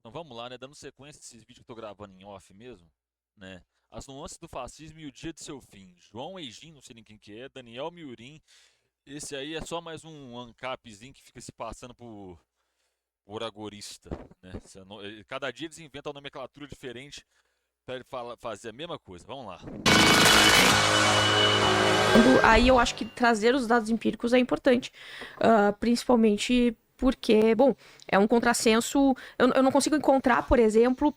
Então vamos lá, né? Dando sequência a esses vídeos que eu tô gravando em off mesmo, né? As nuances do fascismo e o dia de seu fim. João Egin, não sei nem quem que é, Daniel Miurin. Esse aí é só mais um ancapzinho que fica se passando por agorista, né? Cada dia eles inventam uma nomenclatura diferente para ele fazer a mesma coisa. Vamos lá. Aí eu acho que trazer os dados empíricos é importante, principalmente porque, bom, é um contrassenso. Eu não consigo encontrar, por exemplo,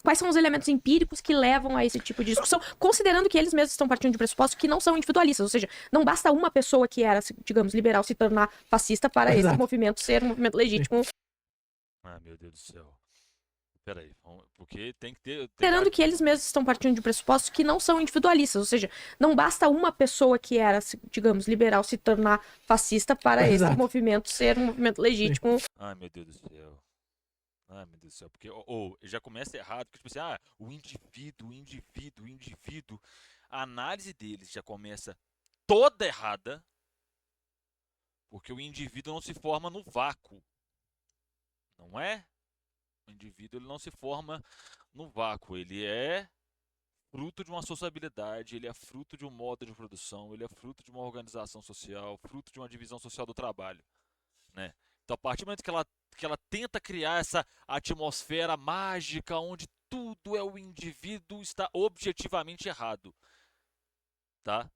quais são os elementos empíricos que levam a esse tipo de discussão, considerando que eles mesmos estão partindo de pressupostos que não são individualistas, ou seja, não basta uma pessoa que era, digamos, liberal se tornar fascista para esse movimento ser um movimento legítimo. Ah, meu Deus do céu. Peraí, porque tem que ter. Considerando que eles mesmos estão partindo de pressupostos que não são individualistas, ou seja, não basta uma pessoa que era, digamos, liberal se tornar fascista para esse movimento ser um movimento legítimo. Ai, meu Deus do céu. Ai, meu Deus do céu. Porque já começa errado, porque tipo assim, o indivíduo, o indivíduo, o indivíduo. A análise deles já começa toda errada, porque o indivíduo não se forma no vácuo, não é? O indivíduo ele não se forma no vácuo, ele é fruto de uma sociabilidade, ele é fruto de um modo de produção, ele é fruto de uma organização social, fruto de uma divisão social do trabalho, né? Então, a partir do momento que ela tenta criar essa atmosfera mágica onde tudo é o indivíduo, está objetivamente errado, tá?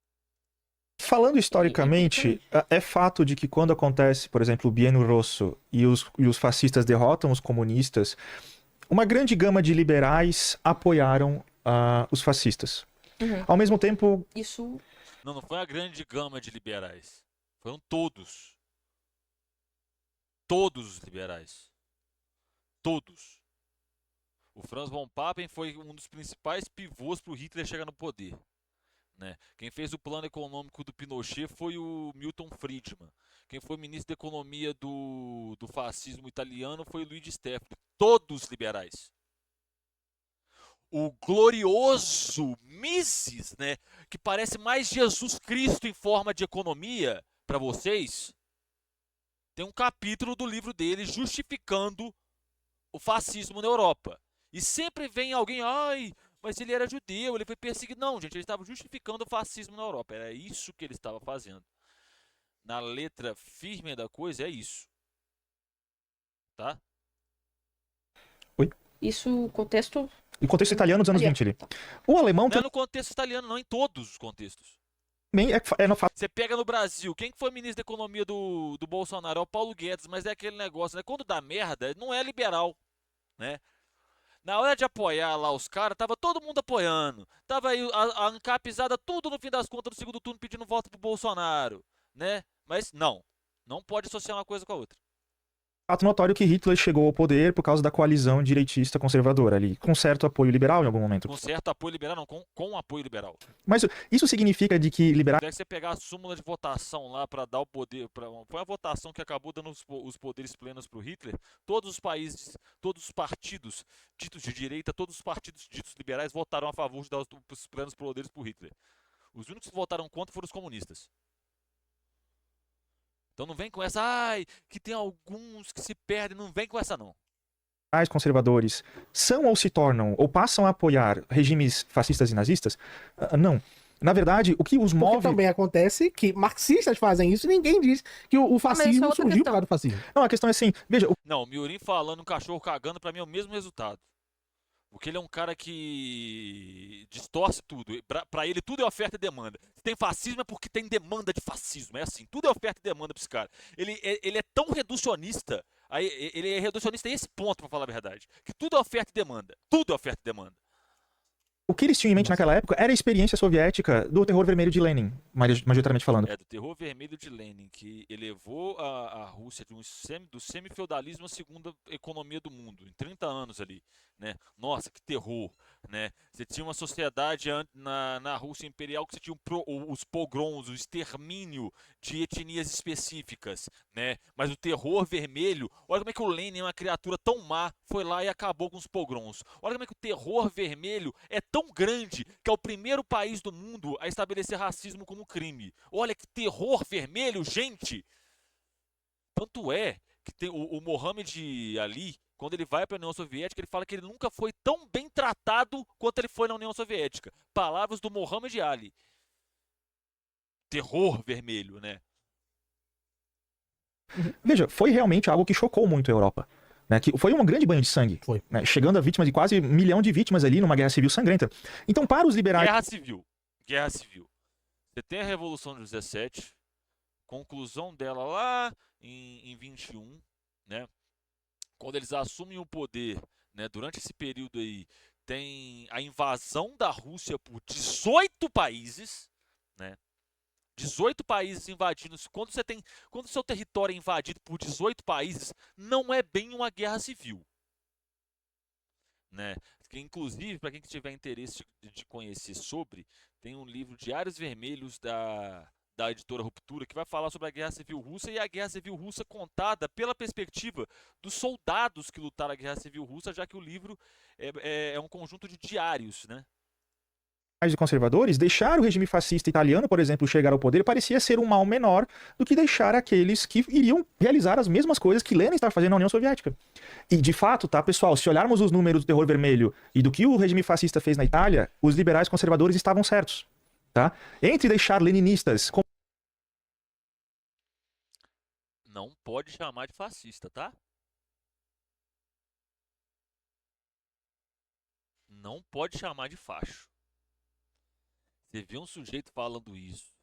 Falando historicamente, é fato de que quando acontece, por exemplo, o Bienio Rosso e os fascistas derrotam os comunistas, uma grande gama de liberais apoiaram os fascistas. Ao mesmo tempo... Isso... Não foi a grande gama de liberais. Foram todos. Todos os liberais. Todos. O Franz von Papen foi um dos principais pivôs para o Hitler chegar no poder. Né? Quem fez o plano econômico do Pinochet foi o Milton Friedman. Quem foi ministro da economia do fascismo italiano foi o Luigi Steffani. Todos liberais. O glorioso Mises, né, que parece mais Jesus Cristo em forma de economia para vocês, tem um capítulo do livro dele justificando o fascismo na Europa. E sempre vem alguém, mas ele era judeu, ele foi perseguido. Não, gente, ele estava justificando o fascismo na Europa. Era isso que ele estava fazendo. Na letra firme da coisa, é isso. Tá? Oi? Isso, contexto... O contexto italiano dos anos 20 ali. O alemão... Não é no contexto italiano, não, em todos os contextos. no fato... Você pega no Brasil, quem que foi ministro da economia do Bolsonaro? É o Paulo Guedes, mas é aquele negócio, né? Quando dá merda, não é liberal, né? Na hora de apoiar lá os caras, tava todo mundo apoiando. Tava aí a ancapizada tudo no fim das contas no segundo turno pedindo voto pro Bolsonaro, né? Mas não pode associar uma coisa com a outra. Fato notório que Hitler chegou ao poder por causa da coalizão direitista conservadora ali, com certo apoio liberal em algum momento. Com certo apoio liberal, não, com apoio liberal. Mas isso significa de que liberais... Deve você pegar a súmula de votação lá para dar o poder, foi a votação que acabou dando os poderes plenos pro Hitler. Todos os países, todos os partidos ditos de direita, todos os partidos ditos liberais votaram a favor de dar os plenos poderes pro Hitler. Os únicos que votaram contra foram os comunistas. Então não vem com essa, que tem alguns que se perdem, não vem com essa não. Conservadores são ou se tornam ou passam a apoiar regimes fascistas e nazistas? Não. Na verdade, o que os move... Porque também acontece que marxistas fazem isso e ninguém diz que o fascismo surgiu por causa do fascismo. Não, a questão é assim, veja... Não, o Miorin falando, um cachorro cagando, pra mim é o mesmo resultado. Porque ele é um cara que distorce tudo. Pra ele, tudo é oferta e demanda. Se tem fascismo é porque tem demanda de fascismo. É assim, tudo é oferta e demanda pra esse cara. Ele é tão reducionista. Ele é reducionista a esse ponto, pra falar a verdade. Que tudo é oferta e demanda. Tudo é oferta e demanda. O que eles tinham em mente naquela época era a experiência soviética do terror vermelho de Lenin, majoritariamente falando. Do terror vermelho de Lenin, que elevou a Rússia do semifeudalismo à segunda economia do mundo, em 30 anos ali, né? Nossa, que terror, né? Você tinha uma sociedade na Rússia Imperial que você tinha os pogroms, o extermínio de etnias específicas, né? Mas o terror vermelho, olha como é que o Lenin, uma criatura tão má, foi lá e acabou com os pogroms. Olha como é que o terror vermelho é tão grande que é o primeiro país do mundo a estabelecer racismo como crime. Olha que terror vermelho, gente! Tanto é que tem o Mohammed Ali, Quando ele vai para a União Soviética, ele fala que ele nunca foi tão bem tratado quanto ele foi na União Soviética. Palavras do Muhammad Ali. Terror vermelho, né? Veja, foi realmente algo que chocou muito a Europa. Né? Que foi um grande banho de sangue. Foi. Né? Chegando a vítimas de quase 1 milhão de vítimas ali numa guerra civil sangrenta. Então, para os liberais... Guerra Civil. Guerra Civil. Você tem a Revolução de 17, conclusão dela lá em 21, né? Quando eles assumem o poder, né? Durante esse período aí, tem a invasão da Rússia por 18 países, né? 18 países invadindo. Quando o seu território é invadido por 18 países, não é bem uma guerra civil, né? Que, inclusive, para quem tiver interesse de conhecer sobre, tem um livro Diários Vermelhos da editora Ruptura, que vai falar sobre a Guerra Civil Russa, e a Guerra Civil Russa contada pela perspectiva dos soldados que lutaram a Guerra Civil Russa, já que o livro é um conjunto de diários, né? E conservadores, deixar o regime fascista italiano, por exemplo, chegar ao poder parecia ser um mal menor do que deixar aqueles que iriam realizar as mesmas coisas que Lenin estava fazendo na União Soviética. E, de fato, tá, pessoal, se olharmos os números do terror vermelho e do que o regime fascista fez na Itália, os liberais conservadores estavam certos. Tá? Entre deixar leninistas... Não pode chamar de fascista, tá? Não pode chamar de facho. Você vê um sujeito falando isso,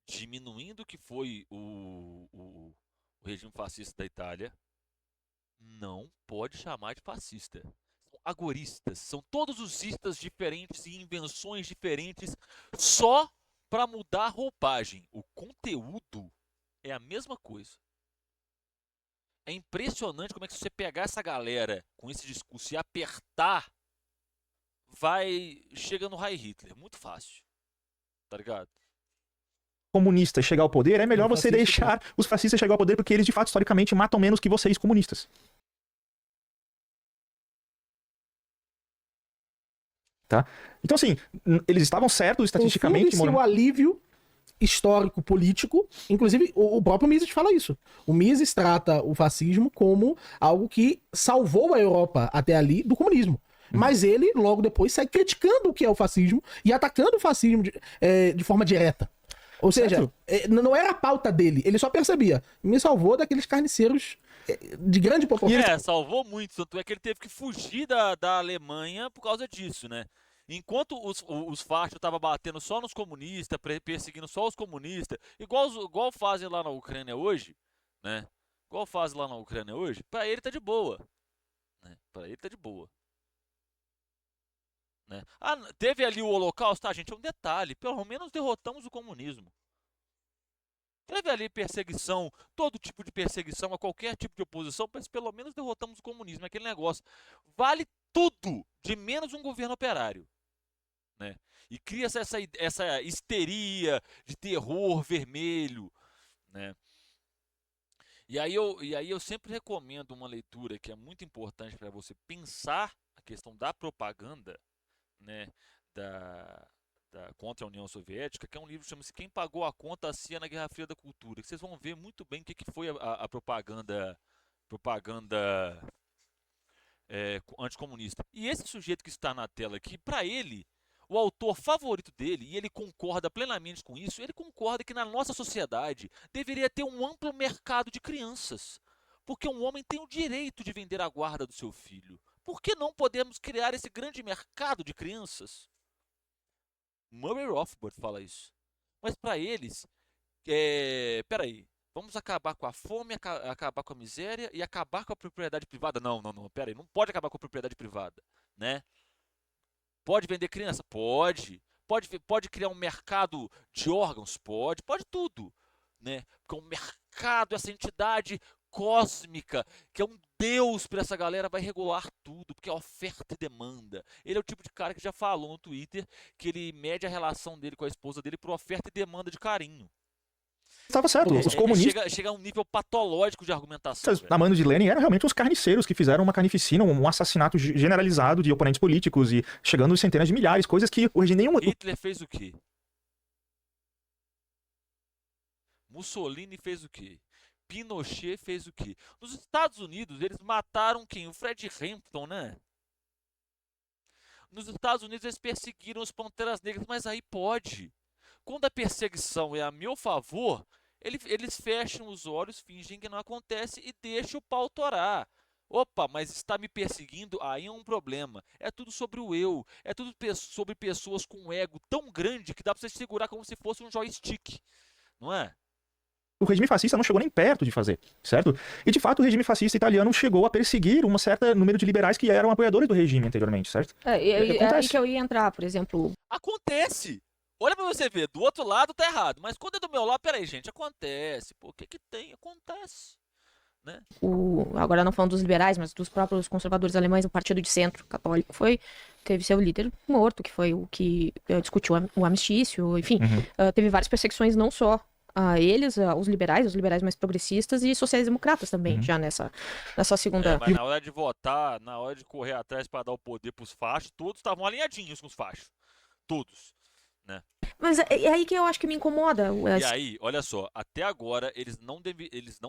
diminuindo o que foi o regime fascista da Itália, não pode chamar de fascista. São agoristas, são todos os istas diferentes e invenções diferentes só para mudar a roupagem. O conteúdo é a mesma coisa. É impressionante como é que se você pegar essa galera com esse discurso e apertar, chega no Heil Hitler, muito fácil, tá ligado? Comunista chegar ao poder, é melhor você deixar os fascistas chegar ao poder, porque eles, de fato, historicamente, matam menos que vocês, comunistas. Tá? Então, assim, eles estavam certos estatisticamente... O alívio histórico, político, inclusive o próprio Mises fala isso. O Mises trata o fascismo como algo que salvou a Europa até ali do comunismo. Mas ele, logo depois, sai criticando o que é o fascismo e atacando o fascismo de forma direta. Ou seja, não era a pauta dele, ele só percebia. Me salvou daqueles carniceiros de grande proporção. Salvou muito, tanto é que ele teve que fugir da Alemanha por causa disso, né? Enquanto os fachos estavam batendo só nos comunistas, perseguindo só os comunistas, igual fazem lá na Ucrânia hoje, né? Igual fazem lá na Ucrânia hoje, pra ele tá de boa. Né? Pra ele tá de boa. Né? Teve ali o Holocausto, tá, gente? É um detalhe. Pelo menos derrotamos o comunismo. Teve ali perseguição, todo tipo de perseguição a qualquer tipo de oposição, mas pelo menos derrotamos o comunismo. Aquele negócio. Vale tudo, de menos um governo operário. Né? E cria essa histeria de terror vermelho. Né? E aí eu sempre recomendo uma leitura que é muito importante para você pensar a questão da propaganda, né, contra a União Soviética, que é um livro que chama-se Quem Pagou a Conta, a CIA na Guerra Fria da Cultura, que vocês vão ver muito bem o que foi a propaganda anticomunista. E esse sujeito que está na tela aqui, para ele, o autor favorito dele, e ele concorda plenamente com isso, ele concorda que na nossa sociedade deveria ter um amplo mercado de crianças, porque um homem tem o direito de vender a guarda do seu filho. Por que não podemos criar esse grande mercado de crianças? Murray Rothbard fala isso. Mas para eles, peraí, vamos acabar com a fome, acabar com a miséria e acabar com a propriedade privada? Não, peraí, não pode acabar com a propriedade privada, né? Pode vender criança? Pode. Pode criar um mercado de órgãos? Pode tudo, né? Porque o mercado, essa entidade cósmica, que é um Deus para essa galera, vai regular tudo, porque é oferta e demanda. Ele é o tipo de cara que já falou no Twitter que ele mede a relação dele com a esposa dele por oferta e demanda de carinho. Estava certo, os comunistas... Chega a um nível patológico de argumentação. Na mão de Lenin eram realmente os carniceiros que fizeram uma carnificina, um assassinato generalizado de oponentes políticos e chegando a centenas de milhares, coisas que hoje nenhum... Hitler fez o quê? Mussolini fez o quê? Pinochet fez o quê? Nos Estados Unidos, eles mataram quem? O Fred Hampton, né? Nos Estados Unidos, eles perseguiram os Panteras Negras, mas aí pode. Quando a perseguição é a meu favor, eles fecham os olhos, fingem que não acontece e deixam o pau torar. Opa, mas está me perseguindo? Aí é um problema. É tudo sobre o eu. É tudo sobre pessoas com um ego tão grande que dá para você segurar como se fosse um joystick. Não é? O regime fascista não chegou nem perto de fazer, certo? E de fato o regime fascista italiano chegou a perseguir um certo número de liberais que eram apoiadores do regime anteriormente, certo? É aí Acontece. que eu ia entrar, por exemplo. Acontece! Olha pra você ver, do outro lado tá errado. Mas quando é do meu lado, peraí, gente, acontece. Pô, o que que tem? Acontece. Né? Agora não falando dos liberais, mas dos próprios conservadores alemães, o partido de centro católico teve seu líder morto, que foi o que discutiu o armistício, enfim, teve várias perseguições, não só a eles, os liberais mais progressistas e sociais-democratas também, já nessa segunda... Mas na hora de votar, na hora de correr atrás para dar o poder pros fachos, todos estavam alinhadinhos com os fachos. Todos. Né? Mas é aí que eu acho que me incomoda. E aí, olha só, até agora eles não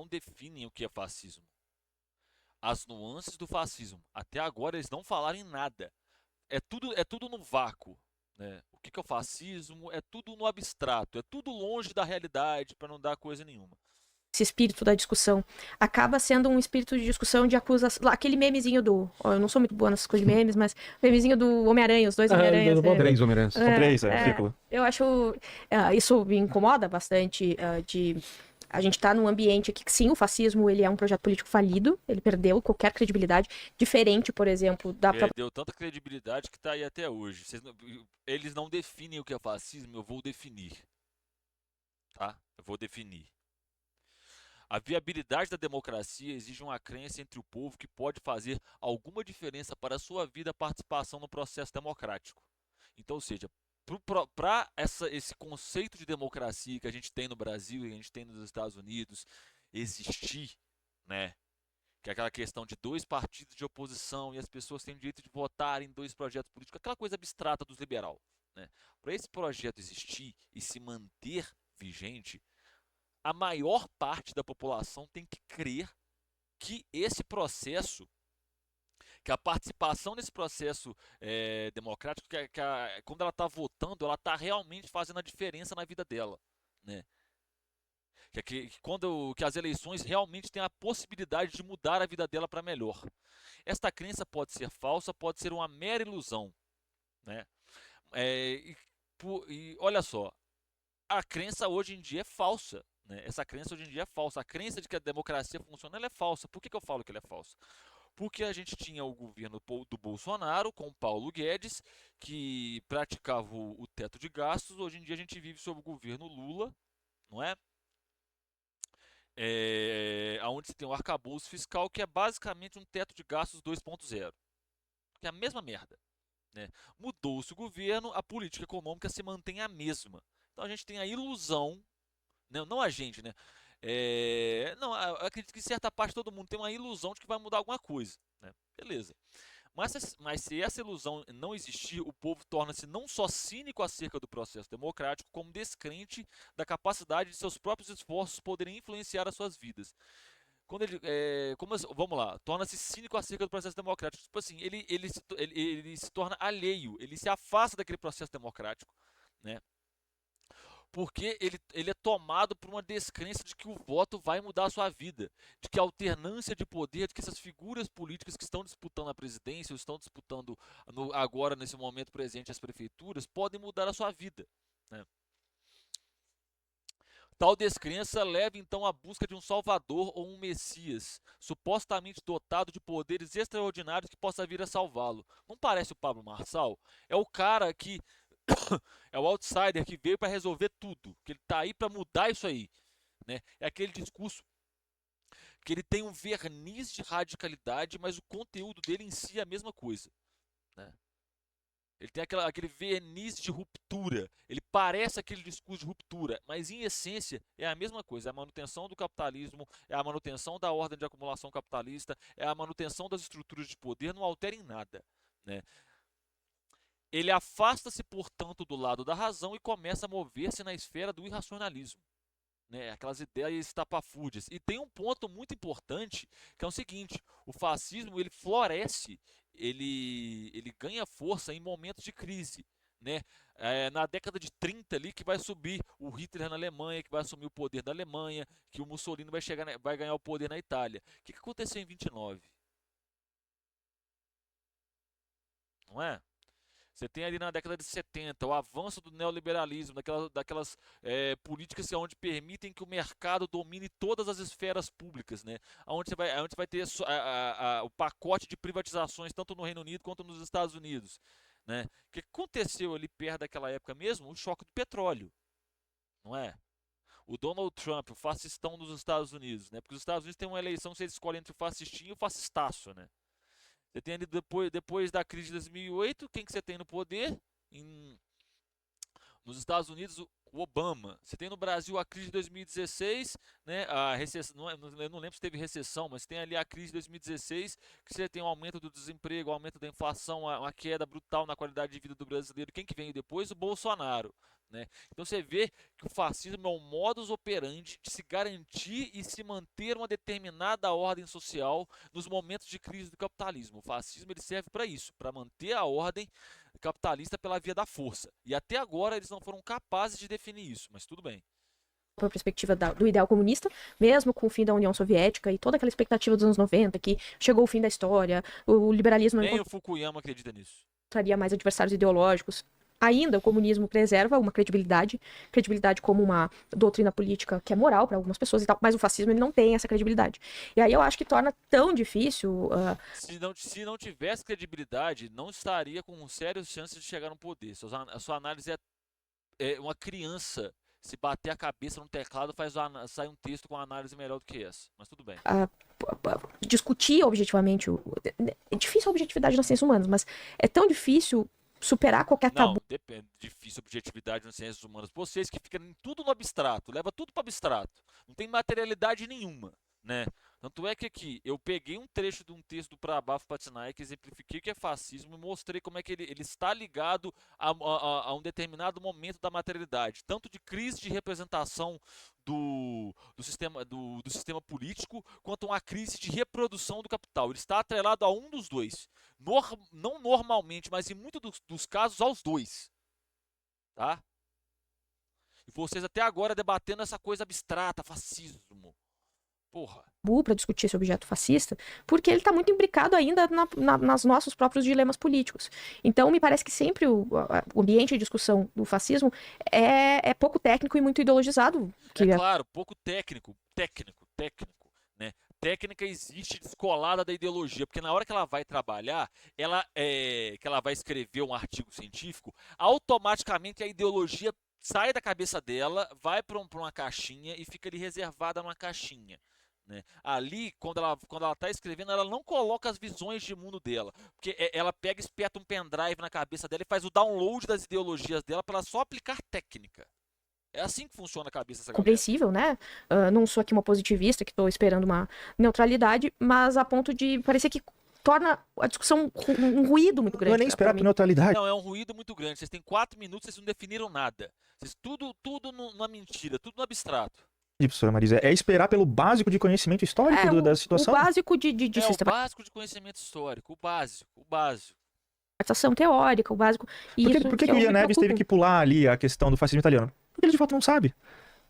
definem o que é fascismo. As nuances do fascismo, até agora eles não falaram em nada. É tudo no vácuo. Né? O que é o fascismo? É tudo no abstrato, é tudo longe da realidade para não dar coisa nenhuma. Esse espírito da discussão acaba sendo um espírito de discussão de acusação. Aquele memezinho eu não sou muito boa nessas coisas de memes, mas o memezinho do Homem-Aranha, os dois Homem-Aranhas. Três Homem-Aranhas. São três, círculo. Eu acho. Isso me incomoda bastante a gente tá num ambiente aqui que sim, o fascismo ele é um projeto político falido, ele perdeu qualquer credibilidade, diferente, por exemplo, da Perdeu tanta credibilidade que tá aí até hoje. Eles não definem o que é fascismo, eu vou definir. Tá? Eu vou definir. A viabilidade da democracia exige uma crença entre o povo que pode fazer alguma diferença para a sua vida a participação no processo democrático. Então, ou seja, para esse conceito de democracia que a gente tem no Brasil e a gente tem nos Estados Unidos existir, né, que é aquela questão de dois partidos de oposição e as pessoas têm o direito de votar em dois projetos políticos, aquela coisa abstrata dos liberal, né? Para esse projeto existir e se manter vigente, a maior parte da população tem que crer que esse processo, que a participação nesse processo democrático, quando ela está votando, ela está realmente fazendo a diferença na vida dela. Né? Que as eleições realmente têm a possibilidade de mudar a vida dela para melhor. Esta crença pode ser falsa, pode ser uma mera ilusão. Né? E olha só, a crença hoje em dia é falsa. Né? Essa crença hoje em dia é falsa. A crença de que a democracia funciona, ela é falsa. Por que eu falo que ela é falsa? Porque a gente tinha o governo do Bolsonaro com Paulo Guedes, que praticava o teto de gastos. Hoje em dia a gente vive sob o governo Lula, não é? Onde se tem um arcabouço fiscal que é basicamente um teto de gastos 2.0. Que é a mesma merda. Né? Mudou-se o governo, a política econômica se mantém a mesma. Então a gente tem a ilusão, não a gente, né? Eu acredito que certa parte todo mundo tem uma ilusão de que vai mudar alguma coisa. Né? Beleza. Mas se essa ilusão não existir, o povo torna-se não só cínico acerca do processo democrático, como descrente da capacidade de seus próprios esforços poderem influenciar as suas vidas. Vamos lá, torna-se cínico acerca do processo democrático. Tipo assim, ele se torna alheio, ele se afasta daquele processo democrático, né? Porque ele é tomado por uma descrença de que o voto vai mudar a sua vida, de que a alternância de poder, de que essas figuras políticas que estão disputando a presidência, ou estão disputando agora, nesse momento presente, as prefeituras, podem mudar a sua vida. Né? Tal descrença leva então à busca de um salvador ou um messias, supostamente dotado de poderes extraordinários que possa vir a salvá-lo. Não parece o Pablo Marçal? É o cara que é o outsider que veio para resolver tudo, que ele está aí para mudar isso aí. Né? É aquele discurso que ele tem um verniz de radicalidade, mas o conteúdo dele em si é a mesma coisa. Né? Ele tem aquele verniz de ruptura, ele parece aquele discurso de ruptura, mas em essência é a mesma coisa, é a manutenção do capitalismo, é a manutenção da ordem de acumulação capitalista, é a manutenção das estruturas de poder, não altera em nada. Né? Ele afasta-se, portanto, do lado da razão e começa a mover-se na esfera do irracionalismo. né? Aquelas ideias estapafúrdias. E tem um ponto muito importante, que é o seguinte: o fascismo ele floresce, ele ganha força em momentos de crise, né? Na década de 30 ali que vai subir o Hitler na Alemanha, que vai assumir o poder da Alemanha, que o Mussolini vai chegar, vai ganhar o poder na Itália. O que aconteceu em 29? Não é? Você tem ali na década de 70 o avanço do neoliberalismo, daquelas políticas onde permitem que o mercado domine todas as esferas públicas, né? Onde você vai ter o pacote de privatizações tanto no Reino Unido quanto nos Estados Unidos, né? O que aconteceu ali perto daquela época mesmo? O choque do petróleo, não é? O Donald Trump, o fascistão dos Estados Unidos, né? Porque os Estados Unidos têm uma eleição que você escolhe entre o fascistinho e o fascistaço, né? Você tem ali depois da crise de 2008, quem que você tem no poder? Nos Estados Unidos, o Obama. Você tem no Brasil a crise de 2016, né? A recessão, eu não lembro se teve recessão, mas tem ali a crise de 2016, que você tem um aumento do desemprego, um aumento da inflação, uma queda brutal na qualidade de vida do brasileiro. Quem que veio depois? O Bolsonaro. Né? Então você vê que o fascismo é um modus operandi de se garantir e se manter uma determinada ordem social nos momentos de crise do capitalismo. O fascismo ele serve para isso, para manter a ordem capitalista pela via da força. E até agora eles não foram capazes de definir isso, mas tudo bem. A perspectiva do ideal comunista, mesmo com o fim da União Soviética e toda aquela expectativa dos anos 90, que chegou o fim da história, o liberalismo não Nem o Fukuyama acredita nisso. encontraria mais adversários ideológicos. Ainda o comunismo preserva uma credibilidade como uma doutrina política que é moral para algumas pessoas e tal, mas o fascismo ele não tem essa credibilidade. E aí eu acho que torna tão difícil... Se não tivesse credibilidade, não estaria com sérias chances de chegar no poder. A sua análise é uma criança. Se bater a cabeça no teclado, sai um texto com uma análise melhor do que essa. Mas tudo bem. Discutir objetivamente... É difícil a objetividade nas ciências humanas, mas é tão difícil superar qualquer tabu. Não, depende. Difícil objetividade nas ciências humanas. Vocês que ficam tudo no abstrato, leva tudo para abstrato. Não tem materialidade nenhuma, né? Tanto é que aqui eu peguei um trecho de um texto do Prabhava Patnaik, exemplifiquei o que é fascismo e mostrei como é que ele está ligado a um determinado momento da materialidade, tanto de crise de representação do sistema político, quanto uma crise de reprodução do capital. Ele está atrelado a um dos dois. Não normalmente, mas em muitos dos casos aos dois. Tá? E vocês até agora debatendo essa coisa abstrata, fascismo. Porra. Para discutir esse objeto fascista, porque ele está muito imbricado ainda nos nossos próprios dilemas políticos. Então, me parece que sempre o ambiente de discussão do fascismo é pouco técnico e muito ideologizado. Claro, pouco técnico, né? Técnica existe descolada da ideologia, porque na hora que ela vai trabalhar, que ela vai escrever um artigo científico, automaticamente a ideologia sai da cabeça dela, vai para uma caixinha e fica ali reservada numa caixinha. Né? Ali, quando ela está escrevendo, ela não coloca as visões de mundo dela, porque ela pega, espeta um pendrive na cabeça dela e faz o download das ideologias dela para ela só aplicar técnica. É assim que funciona a cabeça dessa galera. Compreensível, né? Não sou aqui uma positivista que estou esperando uma neutralidade, mas a ponto de parecer que torna a discussão um ruído muito grande. Não é nem esperar por neutralidade. Não, é um ruído muito grande. Vocês têm 4 minutos, vocês não definiram nada. Tudo na mentira, tudo no abstrato. Professora Marisa, é esperar pelo básico de conhecimento histórico da situação? O básico de o básico de conhecimento histórico, o básico. Sistematização teórica, o básico. Por que o Ian Neves teve que pular ali a questão do fascismo italiano? Porque ele de fato não sabe.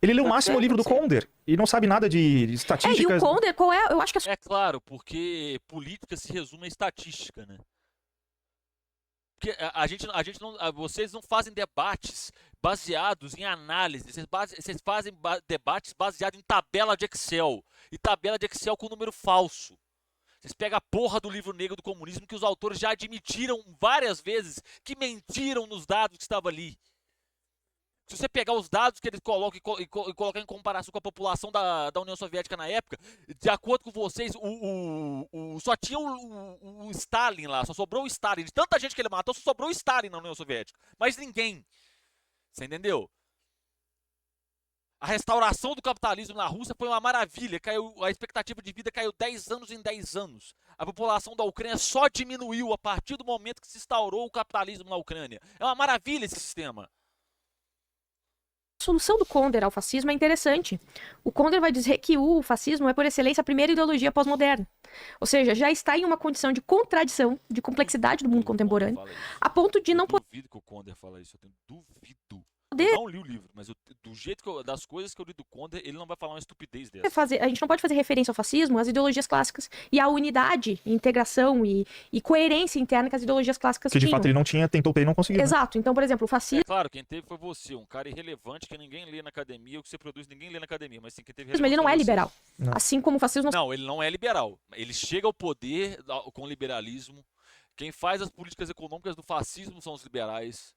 Ele leu o máximo o livro do Conder e não sabe nada de estatísticas. E o Conder, qual é? Eu acho que é claro, porque política se resume a estatística, né? Porque a gente não, vocês não fazem debates baseados em análise, vocês fazem debates baseados em tabela de Excel, e tabela de Excel com número falso. Vocês pegam a porra do livro negro do comunismo que os autores já admitiram várias vezes que mentiram nos dados que estavam ali. Se você pegar os dados que eles colocam e colocar em comparação com a população da União Soviética na época, de acordo com vocês, só tinha o Stalin lá, só sobrou o Stalin. De tanta gente que ele matou, só sobrou o Stalin na União Soviética. Mas ninguém. Você entendeu? A restauração do capitalismo na Rússia foi uma maravilha. A expectativa de vida caiu 10 anos em 10 anos. A população da Ucrânia só diminuiu a partir do momento que se instaurou o capitalismo na Ucrânia. É uma maravilha esse sistema. solução do Konder ao fascismo é interessante. O Konder vai dizer que o fascismo é, por excelência, a primeira ideologia pós-moderna. Ou seja, já está em uma condição de contradição, de complexidade do mundo contemporâneo, a ponto de não Eu duvido que o Konder fala isso, eu tenho duvido. poder Eu não li o livro, mas do jeito das coisas que eu li do Konder, ele não vai falar uma estupidez dessa. fazer, a gente não pode fazer referência ao fascismo, às ideologias clássicas e à unidade, integração e coerência interna que as ideologias clássicas Que de tinham. fato ele não tinha, tentou ter e não conseguiu. Né? Exato. Então, por exemplo, o fascismo É claro, quem teve foi você, um cara irrelevante que ninguém lê na academia, o que você produz ninguém lê na academia, mas sim, quem teve ele relevância não foi é você. liberal. Não. Assim como o fascismo não Não, ele não é liberal. Ele chega ao poder com liberalismo. Quem faz as políticas econômicas do fascismo são os liberais.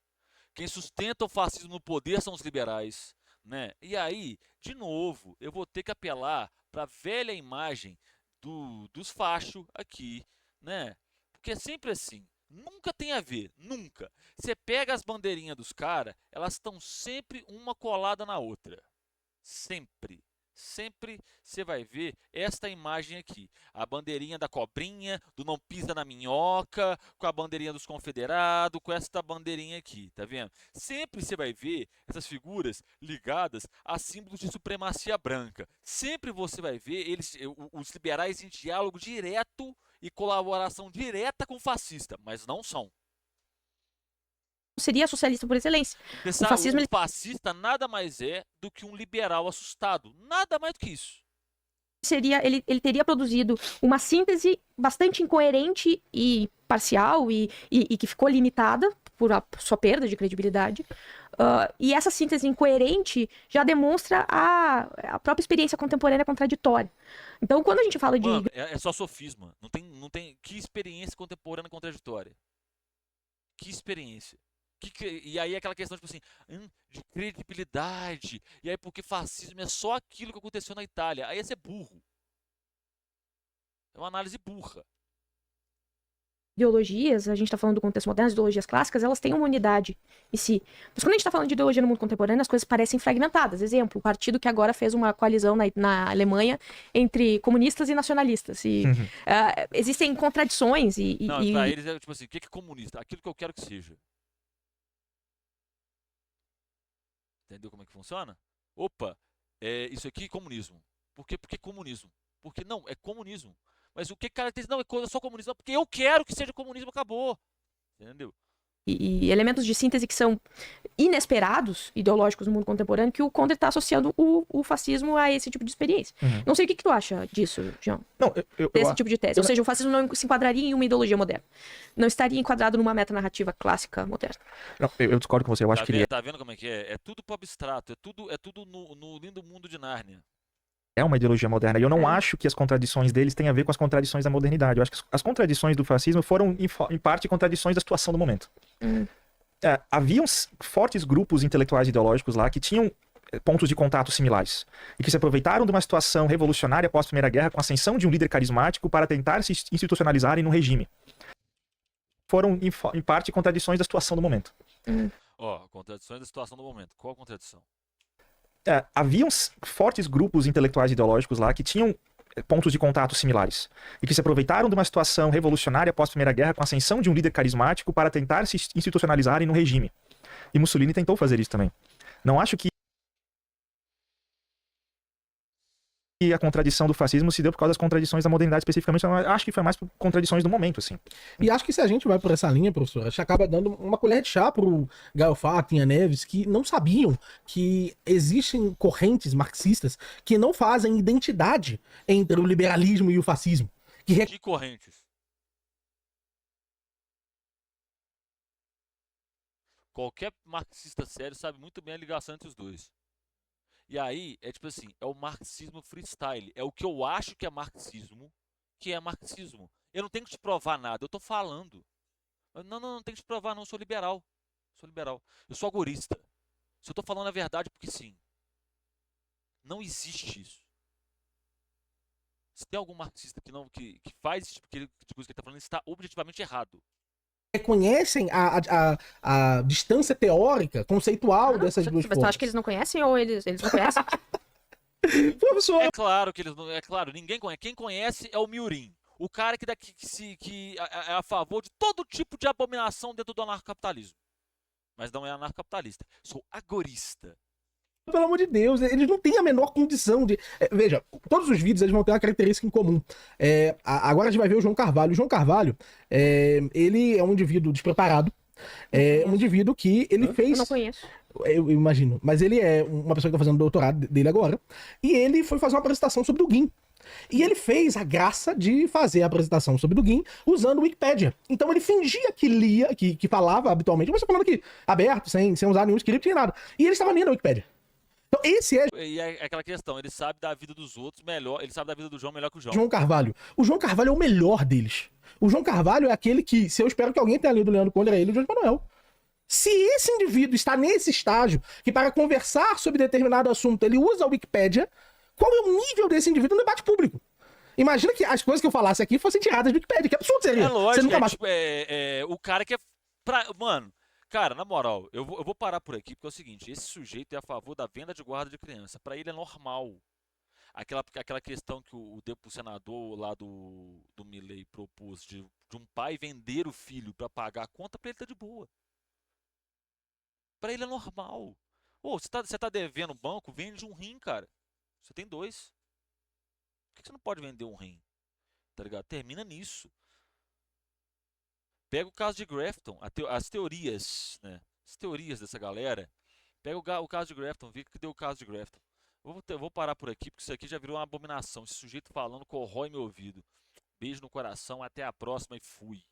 Quem sustenta o fascismo no poder são os liberais, né? E aí, de novo, eu vou ter que apelar para a velha imagem dos fachos aqui, né? Porque é sempre assim. Nunca tem a ver, nunca. Você pega as bandeirinhas dos caras, elas estão sempre uma colada na outra. Sempre. Sempre você vai ver esta imagem aqui. A bandeirinha da cobrinha, do não pisa na minhoca, com a bandeirinha dos confederados, com esta bandeirinha aqui, tá vendo? Sempre você vai ver essas figuras ligadas a símbolos de supremacia branca. Sempre você vai ver os liberais em diálogo direto e colaboração direta com o fascista, mas não são. seria socialista por excelência. Você sabe, fascismo, o fascista nada mais é do que um liberal assustado. Nada mais do que isso. Ele teria produzido uma síntese bastante incoerente e parcial e que ficou limitada por sua perda de credibilidade. E essa síntese incoerente já demonstra a própria experiência contemporânea contraditória. Então, quando a gente fala de... Mano, é só sofisma. Não tem... Que experiência contemporânea contraditória? Que experiência? E aí aquela questão, tipo assim, de credibilidade. E aí porque fascismo é só aquilo que aconteceu na Itália. Aí esse é burro. É uma análise burra. ideologias, a gente está falando do contexto moderno, as ideologias clássicas, elas têm uma unidade em si. Mas quando a gente está falando de ideologia no mundo contemporâneo, as coisas parecem fragmentadas. Exemplo, o partido que agora fez uma coalizão na Alemanha entre comunistas e nacionalistas. E existem contradições Não, pra eles é tipo assim, o que é comunista? Aquilo que eu quero que seja. Entendeu como é que funciona? Opa, isso aqui é comunismo. Por quê? Porque comunismo. Porque não, é comunismo. Mas o que caracteriza? Não, é só comunismo. Porque eu quero que seja comunismo, acabou. Entendeu? E elementos de síntese que são inesperados, ideológicos no mundo contemporâneo, que o Konder está associando o fascismo a esse tipo de experiência. Não sei o que tu acha disso, João. Não, desse tipo de tese. Ou seja, o fascismo não se enquadraria em uma ideologia moderna. Não estaria enquadrado numa metanarrativa clássica moderna. Não, eu discordo com você. Eu acho que ele Tá vendo como é que é? É tudo pro abstrato. É tudo no lindo mundo de Nárnia. é uma ideologia moderna. E eu não acho que as contradições deles tenham a ver com as contradições da modernidade. Eu acho que as contradições do fascismo foram, em parte, contradições da situação do momento. Haviam fortes grupos intelectuais e ideológicos lá que tinham pontos de contato similares e que se aproveitaram de uma situação revolucionária após a Primeira Guerra com a ascensão de um líder carismático para tentar se institucionalizarem no regime. Foram, em parte, contradições da situação do momento. Contradições da situação do momento. Qual a contradição? Haviam fortes grupos intelectuais e ideológicos lá que tinham pontos de contato similares e que se aproveitaram de uma situação revolucionária após a Primeira Guerra com a ascensão de um líder carismático para tentar se institucionalizarem no regime. E Mussolini tentou fazer isso também. Não acho que a contradição do fascismo se deu por causa das contradições da modernidade especificamente, eu acho que foi mais por contradições do momento, assim. E acho que se a gente vai por essa linha, professor, a gente acaba dando uma colher de chá pro Gaio Fatinha Neves, que não sabiam que existem correntes marxistas que não fazem identidade entre o liberalismo e o fascismo. Que correntes? Qualquer marxista sério sabe muito bem a ligação entre os dois. E aí, é tipo assim, é o marxismo freestyle. É o que eu acho que é marxismo, que é marxismo. Eu não tenho que te provar nada, eu tô falando. Não tenho que te provar não, eu sou liberal. Eu sou agorista. Se eu tô falando a verdade, porque sim. Não existe isso. Se tem algum marxista que faz esse tipo de coisa que ele tá falando, ele está objetivamente errado. Reconhecem a distância teórica, conceitual dessas duas Mas formas. tu acha que eles não conhecem ou eles não conhecem? Professor, É claro que eles não. É claro, ninguém conhece. Quem conhece é o Miurin. O cara que é a favor de todo tipo de abominação dentro do anarcocapitalismo. Mas não é anarcocapitalista. Sou agorista. Pelo amor de Deus, eles não têm a menor condição de... veja, todos os vídeos eles vão ter uma característica em comum. Agora a gente vai ver o João Carvalho. O João Carvalho, ele é um indivíduo despreparado. É um indivíduo que ele fez... Eu não conheço. Eu imagino. Mas ele é uma pessoa que tá fazendo doutorado dele agora. E ele foi fazer uma apresentação sobre Dugin. E ele fez a graça de fazer a apresentação sobre Dugin usando o Wikipedia. Então ele fingia que lia, que falava habitualmente, mas falando aqui, aberto, sem usar nenhum script nem nada. E ele estava lendo a Wikipedia. Então esse é E é aquela questão, ele sabe da vida dos outros melhor, ele sabe da vida do João melhor que o João. João Carvalho. O João Carvalho é o melhor deles. O João Carvalho é aquele que, se eu espero que alguém tenha lido o Leandro Conde, é ele e o Jorge Manuel. Se esse indivíduo está nesse estágio, que para conversar sobre determinado assunto ele usa a Wikipédia, qual é o nível desse indivíduo no debate público? Imagina que as coisas que eu falasse aqui fossem tiradas do Wikipédia. Que absurdo seria. É lógico, Você nunca mais... o cara que é... Mano, cara, na moral, eu vou parar por aqui, porque é o seguinte, esse sujeito é a favor da venda de guarda de criança. Pra ele é normal. Aquela questão que o senador lá do Milei propôs de um pai vender o filho pra pagar a conta, pra ele tá de boa. Pra ele é normal. Ô, você tá devendo banco, vende um rim, cara. Você tem 2. Por que você não pode vender um rim? Tá ligado? Termina nisso. Pega o caso de Grafton, as teorias, né? As teorias dessa galera. Pega o caso de Grafton, vê o que deu o caso de Grafton. Vou parar por aqui, porque isso aqui já virou uma abominação. Esse sujeito falando corrói meu ouvido. Beijo no coração, até a próxima e fui.